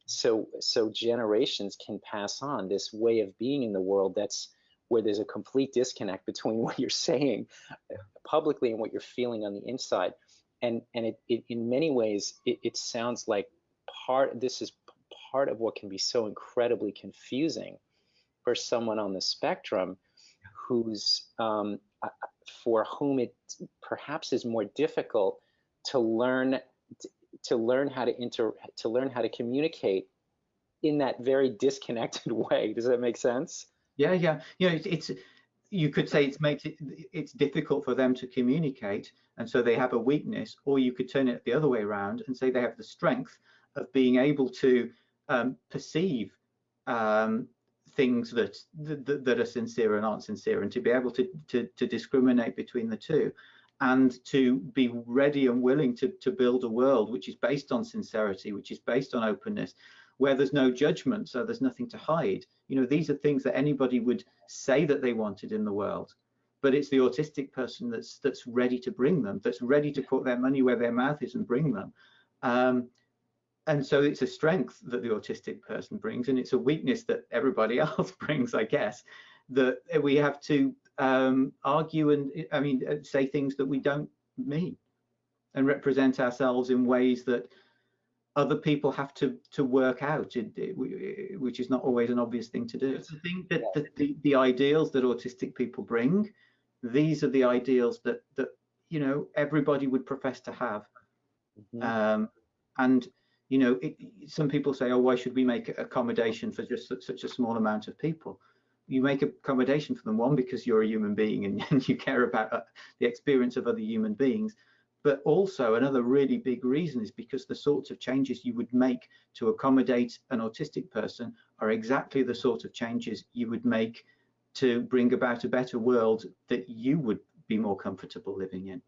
so generations can pass on this way of being in the world that's where there's a complete disconnect between what you're saying publicly and what you're feeling on the inside. And it in many ways it sounds like this is part of what can be so incredibly confusing for someone on the spectrum who's for whom it perhaps is more difficult to learn how to communicate in that very disconnected way. Does that make sense? Yeah, yeah. You know, it's you could say it's difficult for them to communicate, and so they have a weakness, or you could turn it the other way around and say they have the strength of being able to perceive things that are sincere and aren't sincere, and to be able to discriminate between the two, and to be ready and willing to build a world which is based on sincerity, which is based on openness, where there's no judgment, so there's nothing to hide. You know, these are things that anybody would say that they wanted in the world, but it's the autistic person that's ready to bring them, that's ready to put their money where their mouth is and bring them. And so it's a strength that the autistic person brings, and it's a weakness that everybody else brings, I guess, that we have to argue and, I mean, say things that we don't mean, and represent ourselves in ways that other people have to work out, which is not always an obvious thing to do. I think that the ideals that autistic people bring, these are the ideals that you know, everybody would profess to have. Mm-hmm. And you know, some people say, oh, why should we make accommodation for just such a small amount of people? You make accommodation for them, one, because you're a human being and you care about the experience of other human beings. But also another really big reason is because the sorts of changes you would make to accommodate an autistic person are exactly the sort of changes you would make to bring about a better world that you would be more comfortable living in.